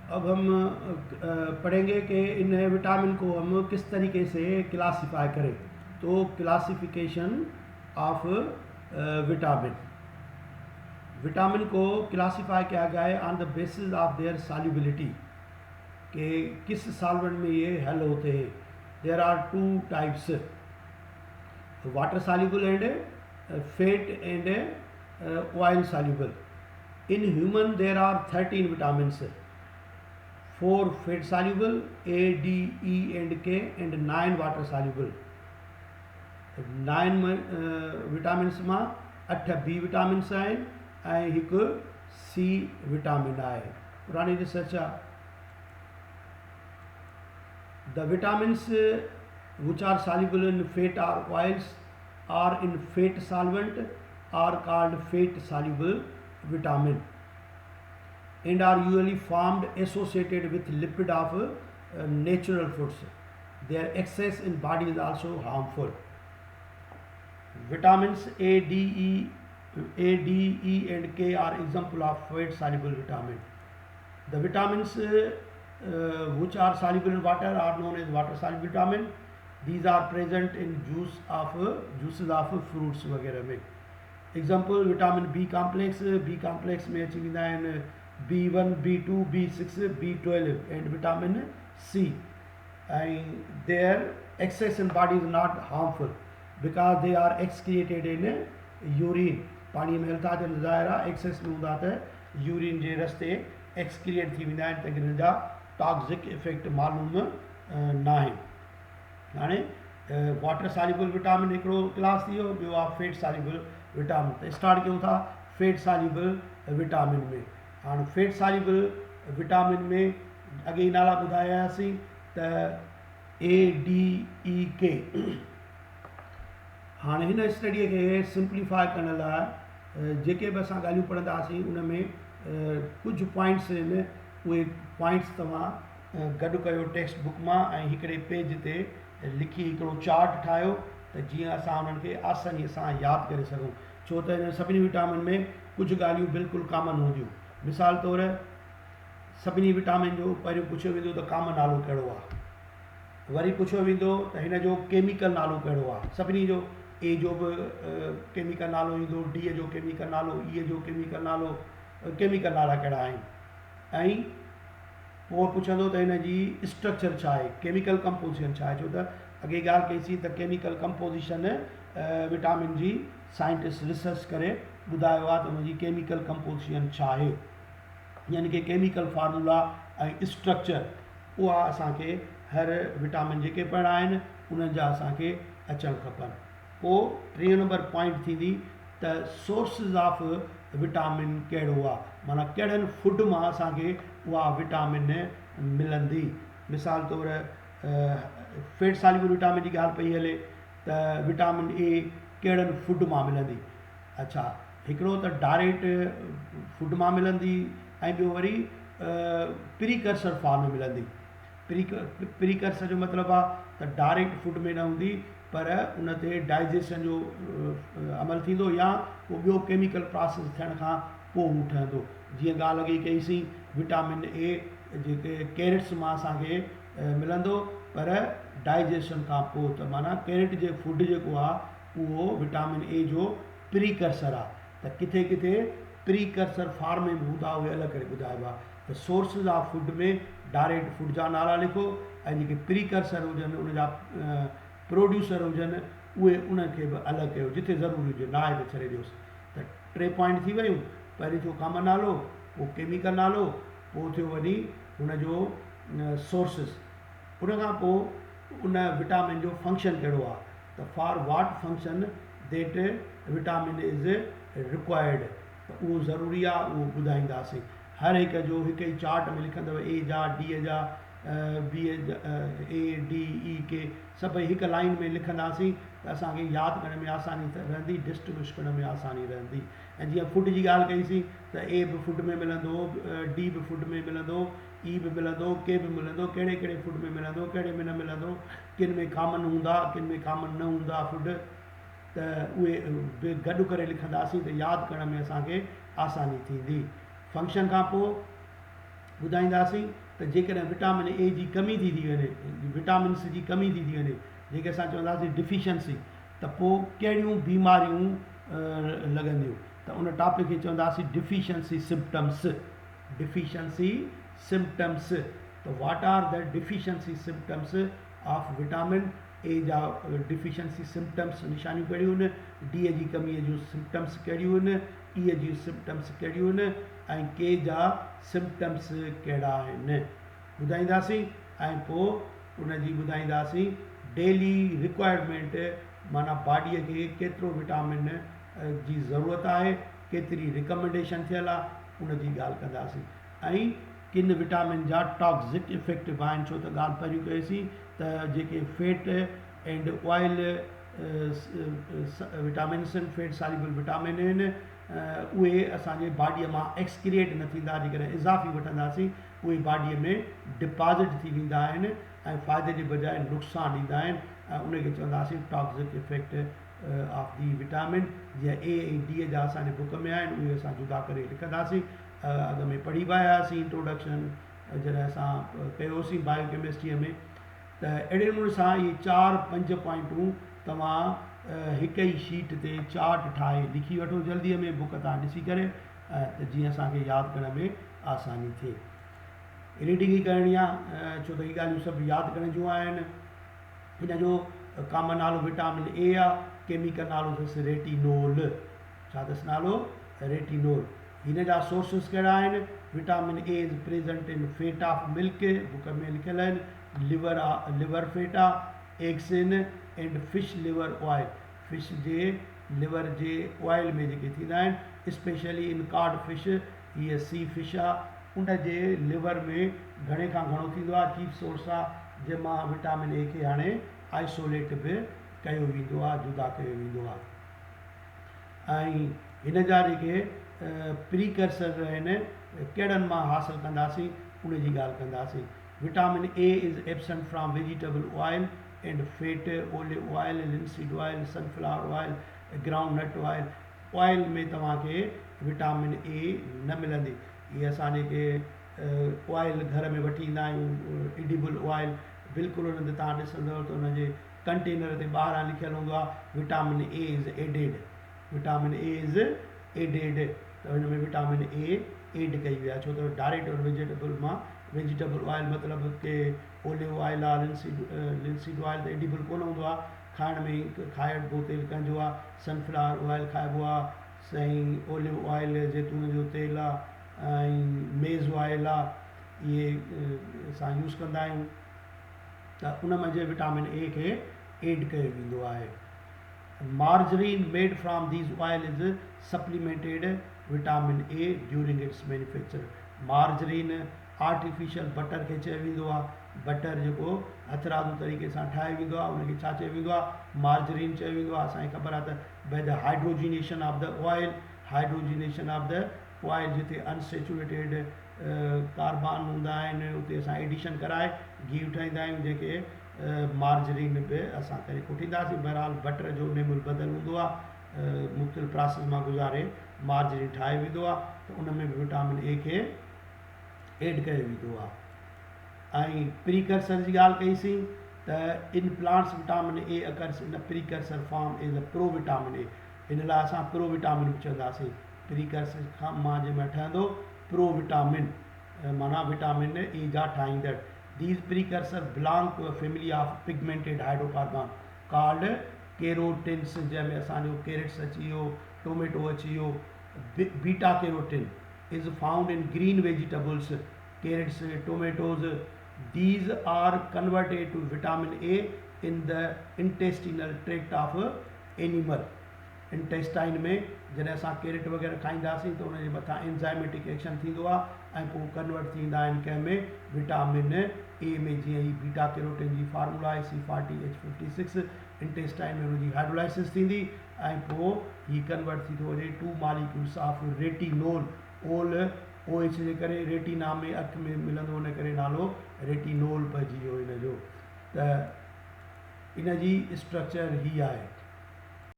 अब हम पढ़ेंगे कि इन विटामिन को हम किस तरीके से क्लासिफाई करें। तो क्लासिफिकेशन ऑफ विटामिन विटामिन को क्लासिफाई किया गया है on the basis of their solubility, कि किस सॉल्वेंट में ये हल होते हैं। There are two types, water soluble and fat and oil soluble. In human there are 13 vitamins, 4 fat soluble A, D, E and K and 9 water soluble। 9 vitamins मां 8 B vitamins आहिनि ऐं हिकु सी विटामिन आहे। पुरानी research आहे। The vitamins which are soluble in fat or oils or in fat solvent are called fat soluble vitamin and are usually formed associated with lipid of natural foods. Their excess in body is also harmful. Vitamins A, D, E and K are example of fat soluble vitamin. The vitamins which are soluble in water are known as water soluble vitamin. These are present in juices of fruits वगैरह में। Example vitamin B complex में अची वेंदा आहिनि B1, B2, B6, B12 and vitamin C. ऐं their excess in body is not harmful because they are excreted in urine. पाणीअ में हलता थियनि ज़ाहिर आहे, एक्सेस में हूंदा त यूरिन जे रस्ते एक्सक्रिएट थी वेंदा आहिनि, त हिननि जा टॉक्सिक इफेक्ट मालूम न आहिनि। हाणे वाटर सॉल्युबल विटामिन हिकिड़ो क्लास थी वियो, ॿियो आहे फैट सॉल्युबल विटामिन। त स्टार्ट कयूं था फैट सॉल्युबल विटामिन में। हाणे फैट सॉल्युबल विटामिन में अॻे ई नाला ॿुधायासीं त ADEK। हाणे हिन स्टडीअ खे सिंप्लीफाई करण लाइ जेके बि असां ॻाल्हियूं पढ़ंदासीं उन में कुझु पॉइंट्स आहिनि, उहे पॉइंट्स तव्हां गॾु कयो टेक्स्ट बुक मां ऐं हिकिड़े पेज ते लिखी हिकिड़ो चार्ट ठाहियो त जीअं असां उन्हनि खे आसानीअ सां यादि करे सघूं। छो त हिन सभिनी विटामिन में कुझु ॻाल्हियूं बिल्कुलु कॉमन हूंदियूं। मिसाल तौर सभिनी विटामिन जो पहिरियों पुछियो वेंदो त कॉमन नालो कहिड़ो आहे, वरी पुछियो वेंदो त हिन जो केमिकल नालो कहिड़ो आहे। सभिनी जो ए जो बि केमिकल नालो ईंदो, डी जो केमिकल नालो, ई जो केमिकल नालो, केमिकल नाला कहिड़ा आहिनि। ऐं पोइ पुछंदो त हिन जी स्ट्रक्चर छा आहे, केमिकल कंपोजिशन छा आहे। छो त अॻे ॻाल्हि कईसीं त केमिकल कंपोजिशन विटामिन जी साइंटिस्ट रिसर्च करे ॿुधायो आहे त हुनजी केमिकल कंपोजिशन छा आहे, यानी कि केमिकल फार्मूला ऐं स्ट्रक्चर उहा असांखे हर विटामिन जेके पिणु आहिनि उन्हनि जा असांखे अचणु खपनि। पोइ 3 नंबर पॉइंट थींदी त सोर्सिस ऑफ विटामिन कहिड़ो आहे, माना कहिड़नि फूड मां असांखे उहा विटामिन मिलंदी। मिसाल तौर फैट सॉल्युबल विटामिन जी ॻाल्हि पई हले त विटामिन ए कहिड़नि फूड मां मिलंदी। अच्छा, हिकिड़ो त डायरेक्ट फूड मां मिलंदी ऐं ॿियो वरी प्रीकर्सर फॉर्म में मिलंदी। प्रीकर्सर जो मतिलबु आहे त डायरेक्ट फूड में न हूंदी, पर उन ते डाइजेशन जो अमल थींदो या उहो ॿियो केमिकल प्रोसेस थियण खां पोइ हू ठहंदो। जीअं ॻाल्हि अॻे कईसीं विटामिन ए जेके कैरेट्स मां असांखे मिलंदो, पर डाइजेशन खां पोइ, त माना कैरेट जे फूड जेको आहे उहो विटामिन ए जो प्रीकर्सर आहे। त किथे किथे प्रीकर्सर फॉर्म में बि हूंदा, उहे अलॻि करे ॿुधाइबो आहे। त सोर्सिस ऑफ फूड में डायरेक्ट फूड जा नाला लिखो ऐं जेके प्रीकर्सर हुजनि उन जा प्रोड्यूसर हुजनि उहे उनखे बि अलॻि कयो, जिथे ज़रूरी हुजे न आहे त छॾे ॾियोसि। त 3 पॉइंट थी वियूं। पहिरीं थियो कॉमन नालो, पोइ केमिकल नालो, पोइ थियो वरी हुनजो सोर्सिस। उन खां पोइ उन विटामिन जो फंक्शन कहिड़ो आहे, त for what function that vitamin is required, त उहो ज़रूरी आहे, उहो ॿुधाईंदासीं। हर हिक जो हिकु ई चार्ट में लिखंदव, ए जा, डी जा, बी ए डी ई के सभई हिकु लाइन में लिखंदासीं त असांखे यादि करण में आसानी रहंदी, डिस्ट्रीब्यूट करण में आसानी रहंदी। ऐं जीअं फूड जी ॻाल्हि कईसीं त ए बि फूड में मिलंदो, डी बि फूड में मिलंदो, ई बि मिलंदो, के बि मिलंदो, कहिड़े कहिड़े फूड में मिलंदो, कहिड़े में न मिलंदो, किन में कॉमन हूंदा, किन में कॉमन न हूंदा फूड। त उहे गॾु करे लिखंदासीं त यादि करण में असांखे आसानी थींदी। फंक्शन खां पोइ ॿुधाईंदासीं त जेकॾहिं विटामिन ए जी कमी थी वञे, विटामिन्स जी कमी थी वञे, जेके असां चवंदासीं डिफिशंसी, त पोइ कहिड़ियूं बीमारियूं लॻंदियूं। त उन टॉपिक खे चवंदासीं डिफिशंसी सिम्पटम्स। डिफिशंसी सिम्पटम्स, त what are the deficiency symptoms of vitamin A जा डिफिशंसी सिम्पटम्स निशानियूं कहिड़ियूं आहिनि, डी जी कमीअ जूं सिम्पटम्स कहिड़ियूं आहिनि, ई जी सिम्पटम्स कहिड़ियूं आहिनि, ऐं के जा सिम्पटम्स कहिड़ा आहिनि ॿुधाईंदासीं। ऐं पोइ उनजी ॿुधाईंदासीं डेली रिक्वायरमेंट, माना बॉडीअ खे केतिरो विटामिन जी ज़रूरत आहे, केतिरी रिकमेंडेशन थियल आहे, उनजी ॻाल्हि कंदासीं। ऐं किन विटामिन जा टॉक्सिक इफेक्ट बि आहिनि, छो त ॻाल्हि पहिरियों कईसीं त जेके फैट एंड ऑयल विटामिन्स आहिनि, फैट सॉल्युबल विटामिन आहिनि, उहे असांजे बॉडीअ मां एक्सक्रिएट न थींदा, जेकॾहिं इज़ाफ़ी वठंदासीं उहे बॉडीअ में डिपॉज़िट थी वेंदा आहिनि ऐं फ़ाइदे जे बजाए नुक़सानु ॾींदा आहिनि, ऐं उनखे चवंदासीं toxic effect of the vitamin. जीअं ए ऐं डी जा असांजे बुक में आहिनि, उहे असां जुदा करे लिखंदासीं। अॻ में पढ़ी बि आया हुआसीं इंट्रोडक्शन जॾहिं असां कयोसीं बायोकेमिस्ट्रीअ में। त अहिड़े नमूने सां इहे 4-5 पॉइंटूं तव्हां हिक ई शीट ते चार्ट ठाहे लिखी वठो जल्दीअ में, बुक तां ॾिसी करे, त जीअं असांखे यादि करण में आसानी थिए। रीडिंग ई करणी आहे, छो त इहे ॻाल्हियूं सभु यादि करण जूं आहिनि। हिन जो कॉमन नालो विटामिन ए आहे, केमिकल नालो अथसि रेटिनोल। छा अथसि नालो? रेटिनोल। हिन जा सोर्सिस कहिड़ा आहिनि? Vitamin A is present in fat of milk, book में लिखियल आहिनि, लिवर फैट आहे, एग्स आहिनि, and fish liver oil, fish J liver J oil में जेके थींदा आहिनि, स्पेशली इन कॉड फिश, हीअ सी फिश आहे, उन जे लिवर में घणे खां घणो थींदो आहे, चीफ सोर्स आहे, जंहिंमां विटामिन ए खे हाणे आइसोलेट बि कयो वेंदो आहे, जुदा कयो वेंदो आहे। ऐं हिन जा जेके प्रीकर्सर आहिनि, कहिड़नि मां हासिलु कंदासीं, उन जी ॻाल्हि कंदासीं। Vitamin A is absent from vegetable oil and fat, olive oil, linseed oil, sunflower oil, ground nut oil. Oil में तव्हांखे विटामिन ए न मिलंदी। इहे असां जेके ऑयल घर में वठी ईंदा आहियूं, एडिबल ऑयल, बिल्कुलु उन ते तव्हां ॾिसंदव त उनजे कंटेनर ते ॿाहिरां लिखियलु हूंदो आहे vitamin A is added, vitamin A is added, त हिन में विटामिन ए एड कई वई आहे, छो त डायरेक्ट वेजिटेबल मां, वेजिटेबल ऑयल मतिलबु के ओलिव ऑयल आहे, लिनसीड ऑयल त एडिबल कोन हूंदो आहे, खाइण में खाइबो तेल कंहिंजो आहे, सनफ्लावर ऑयल खाइबो आहे, ऐं ओलिव ऑयल जैतून जो तेल आहे, ऐं मेज़ ऑयल आहे, इहे असां यूज़ कंदा आहियूं, त उन में जे विटामिन ए खे एड कयो वेंदो आहे। Margarine made from these oil is supplemented vitamin A during its manufacture. Margarine artificial butter खे चयो वेंदो आहे, बटर जेको हथरादू तरीक़े सां ठाहियो वेंदो आहे, उनखे छा चयो वेंदो आहे? मार्जरीन चयो वेंदो आहे। असांखे ख़बर आहे त by the hydrogenation of the oil, hydrogenation of the oil, जिते अनसेचुरेटेड कार्बन हूंदा आहिनि, उते असां एडिशन कराए घी ठाहींदा आहियूं, जेके मार्जरीन बि असां करे कोठींदासीं। बहरहाल बटर जो नेमुल बदल हूंदो आहे, मुख़्तलिफ़ प्रोसेस मां गुज़ारे मार्जरीन ठाहे वेंदो आहे, त उन में बि विटामिन ए खे एड कयो वेंदो आहे। ऐं प्रीकर्सर जी ॻाल्हि कईसीं त in plants vitamin A occurs in precursor form is a pro vitamin A, हिन लाइ असां प्रो विटामिन बि चवंदासीं। प्रीकर्सर खां मां जंहिंमें ठहंदो प्रो विटामिन, माना विटामिन ए जा ठाहींदड़। These precursor belong to a family of pigmented hydrocarbon called carotenes, जंहिंमें असांजो कैरेट्स अची वियो, टोमेटो अची वियो। Beta carotene is found in green vegetables, carrots, tomatoes. These are converted to vitamin A in the intestinal tract of animal. Intestine में जॾहिं असां carat वग़ैरह खाईंदासीं त उनजे मथां एंजाइमेटिक एक्शन थींदो आहे ऐं पोइ कन्वर्ट थींदा आहिनि कंहिंमें विटामिन ए में। जीअं ही बीटा कैरोटिन जी फार्मूला आहे C40H56, इंटेस्टाइन में उनजी हाइड्रोलाइसिस थींदी ऐं पोइ ही कन्वर्ट थी थो वञे 2 मॉलिक्यूल्स ऑफ रेटिनोल, ओल OH जे करे रेटिना में अखि में मिलंदो, उन करे नालो रेटिनोल पइजी वियो हिन जो। त इन जी स्ट्रक्चर ही आहे।